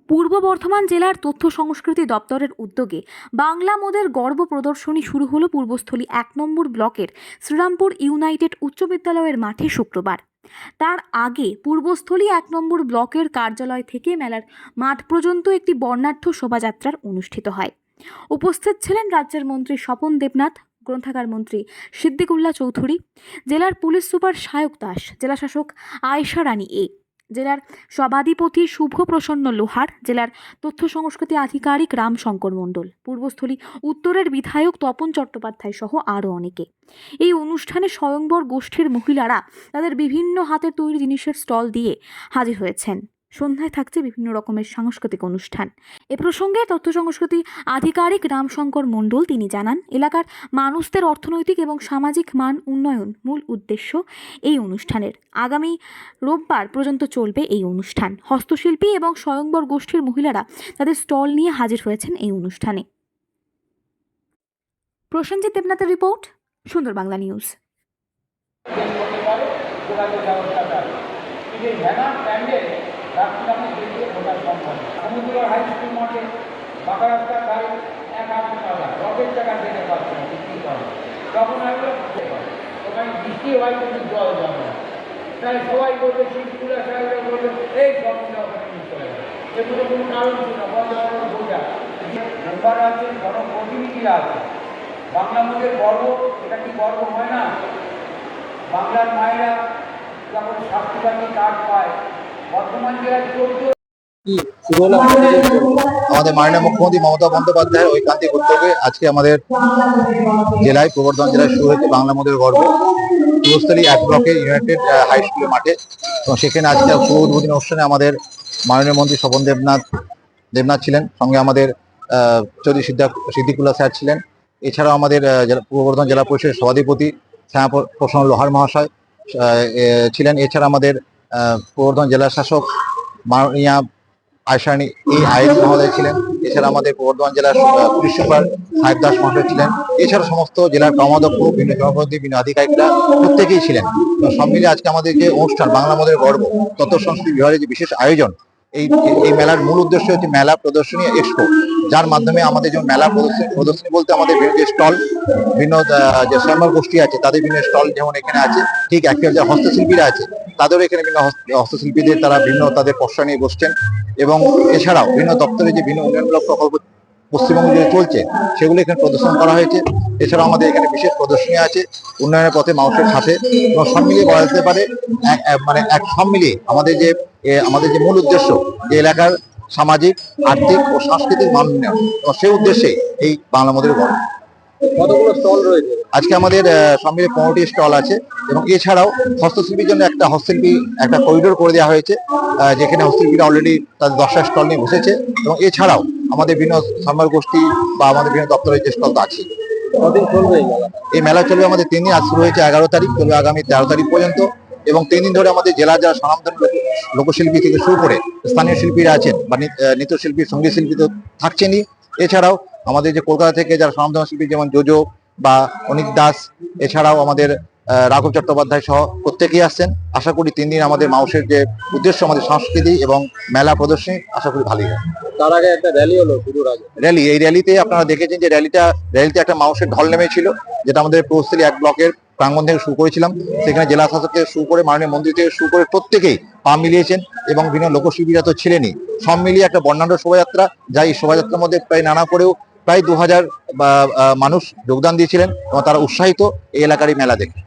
পূর্ব বর্ধমান জেলার তথ্য সংস্কৃতি দপ্তরের উদ্যোগে বাংলা মোদের গর্ব প্রদর্শনী শুরু হলো পূর্বস্থলী ১ নম্বর ব্লকের শ্রীরামপুর ইউনাইটেড উচ্চ বিদ্যালয়ের মাঠে শুক্রবার। তার আগে পূর্বস্থলী ১ নম্বর ব্লকের কার্যালয় থেকে মেলার মাঠ পর্যন্ত একটি বর্ণাঢ্য শোভাযাত্রার অনুষ্ঠিত হয়। উপস্থিত ছিলেন রাজ্যের মন্ত্রী স্বপন দেবনাথ, গ্রন্থাগার মন্ত্রী সিদ্দিকুল্লাহ চৌধুরী, জেলার পুলিশ সুপার সায়ক দাস, জেলাশাসক আয়েশা রানী এ, জেলার সভাধিপতি শুভ প্রসন্ন লোহার, জেলার তথ্য সংস্কৃতি আধিকারিক রামশঙ্কর মণ্ডল, পূর্বস্থলী উত্তরের বিধায়ক তপন চট্টোপাধ্যায় সহ আরও অনেকে। এই অনুষ্ঠানে স্বয়ংবর গোষ্ঠীর মহিলারা তাদের বিভিন্ন হাতে তৈরি জিনিসের স্টল দিয়ে হাজির হয়েছেন। সন্ধ্যায় থাকছে বিভিন্ন রকমের সাংস্কৃতিক অনুষ্ঠান। এ প্রসঙ্গে তথ্য সংস্কৃতি আধিকারিক রামশঙ্কর মণ্ডল তিনি জানান, এলাকার মানুষদের অর্থনৈতিক এবং সামাজিক মান উন্নয়ন মূল উদ্দেশ্য এই অনুষ্ঠানের। আগামী রোববার পর্যন্ত চলবে এই অনুষ্ঠান। হস্তশিল্পী এবং স্বয়ংবর গোষ্ঠীর মহিলারা তাদের স্টল নিয়ে হাজির হয়েছেন এই অনুষ্ঠানে। প্রসেনজিৎ দেবনাথের রিপোর্ট, সুন্দর বাংলা নিউজ। সমুদ্র হাই স্কুল মাঠে বাঁকা রাস্তার ধারে এক আধ টাকা রকের টাকা দিতে পারছে না, বিক্রি করে। তখন আসলে ওখানে বৃষ্টি হয় কিন্তু জল জমে না, তাই সবাই বলবে শিবপুরা সাহেবরা বলবে এই জলটা ওখানে নিয়ে চলে গেল। এগুলো কোনো কারণ ছিল না, বোঝা মেম্বার আছে, জনপ্রতিনিধিরা আছে। বাংলা মুখের গর্ব, এটা কি গর্ব হয় না? বাংলার মায়েরা যখন স্বাস্থ্যসাথী কার্ড পায়, বর্তমান জেলায় 14 আমাদের মাননীয় মুখ্যমন্ত্রী মমতা বন্দ্যোপাধ্যায়ের ঐকান্তিক উদ্যোগে আজকে আমাদের জেলায় পূর্ব বর্ধমান জেলায় শুরু হয়েছে বাংলা মোদের গর্ব পূর্বস্থলী ১ ব্লকের ইউনাইটেড হাই স্কুলের মাঠে। এবং সেখানে আজকে শুভ উদ্বোধনী অনুষ্ঠানে আমাদের মাননীয় মন্ত্রী স্বপন দেবনাথ ছিলেন, সঙ্গে আমাদের চৌধুরী সিদ্দিকুল্লাহ স্যার ছিলেন। এছাড়াও আমাদের পূর্ব বর্ধমান জেলা পরিষদের সভাধিপতি প্রসন্ন লোহার মহাশয় ছিলেন। এছাড়া আমাদের পূর্ব বর্ধমান জেলা শাসক মাননীয়া আয়েশা রানী আইএস মহোদয় ছিলেন। এছাড়া আমাদের বর্ধমান জেলার পুলিশ সুপার সাহেব দাস মহাশয় ছিলেন। এছাড়া সমস্ত জেলার কর্মাধ্যক্ষ, বিভিন্ন জনপ্রতিনিধি, বিভিন্ন আধিকারিকরা প্রত্যেকেই ছিলেন। তো সব মিলে আজকে আমাদের যে অনুষ্ঠান বাংলা মোদের গর্ব তথ্য সংস্কৃতি বিভাগের যে বিশেষ আয়োজন, এই মেলার মূল উদ্দেশ্য হচ্ছে মেলা প্রদর্শনী এক্সপো, যার মাধ্যমে আমাদের যেমন মেলা প্রদর্শনী বলতে আমাদের বিভিন্ন যে স্টল, বিভিন্ন যে স্বয়ম্বর গোষ্ঠী আছে তাদের বিভিন্ন স্টল যেমন এখানে আছে, ঠিক একটা যে হস্তশিল্পীরা আছে তাদেরও এখানে বিভিন্ন হস্তশিল্পীদের তারা বিভিন্ন তাদের পসরা নিয়ে বসছেন। এবং এছাড়াও বিভিন্ন দপ্তরে যে বিভিন্ন উন্নয়নমূলক প্রকল্প পশ্চিমবঙ্গে যে চলছে সেগুলো এখানে প্রদর্শন করা হয়েছে। এছাড়াও আমাদের এখানে বিশেষ প্রদর্শনী আছে উন্নয়নের পথে মানুষের সাথে। এবং সব মিলিয়ে বলা যেতে পারে সব মিলিয়ে আমাদের যে মূল উদ্দেশ্য, যে এলাকার সামাজিক, আর্থিক ও সাংস্কৃতিক মান উন্নয়ন, এবং সেই উদ্দেশ্যে এই বাংলা মোদের গর্ব। কতগুলো স্টল রয়েছে আজকে আমাদের? সব মিলে 15টি স্টল আছে। এবং এছাড়াও হস্তশিল্পীর জন্য একটা করিডোর করে দেওয়া হয়েছে, যেখানে হস্তশিল্পীরা অলরেডি তাদের 10টা স্টল নিয়ে বসেছে। এবং এছাড়াও আমাদের বিভিন্ন স্বয়ম্বর গোষ্ঠী বা আমাদের বিভিন্ন দপ্তরের যে স্টল আছে। কদিন চলবে এই মেলা? চলবে আমাদের 3 দিন। আজ শুরু হয়েছে 11 তারিখ, চলবে আগামী 13 তারিখ পর্যন্ত। এবং 3 দিন ধরে আমাদের জেলার যারা স্বনামধন্য লোকশিল্পী থেকে শুরু করে স্থানীয় শিল্পীরা আছেন বা নৃত্যশিল্পী, সঙ্গীত শিল্পী তো থাকছেনই। এছাড়াও আমাদের যে কলকাতা থেকে যারা স্বনামধন্য শিল্পী যেমন জোজো বা অনিক দাস, এছাড়াও আমাদের রাঘব চট্টোপাধ্যায় সহ প্রত্যেকেই আসছেন। আশা করি 3 দিন আমাদের মানুষের যে উদ্দেশ্য আমাদের সংস্কৃতি এবং মেলা প্রদর্শনী, আশা করি ভালোই হয়। তার আগে একটা র্যালি হলো, শুরুর আগে র্যালি। এই র্যালিতে আপনারা দেখেছেন যে র্যালিতে একটা মানুষের ঢল নেমেছিল, যেটা আমাদের পূর্বস্থলী 1 ব্লকের প্রাঙ্গণ থেকে শুরু করেছিলাম। সেখানে জেলা শাসক থেকে শুরু করে মাননীয় মন্ত্রী থেকে শুরু করে প্রত্যেকেই পা মিলিয়েছেন। এবং বিভিন্ন লোকশিল্পীরা তো ছিলেনই। সব মিলিয়ে একটা বর্ণাঢ্য শোভাযাত্রা, যা এই শোভাযাত্রার মধ্যে প্রায় 2000 মানুষ যোগদান দিয়েছিলেন এবং তারা উৎসাহিত এই এলাকার এই মেলা দেখে।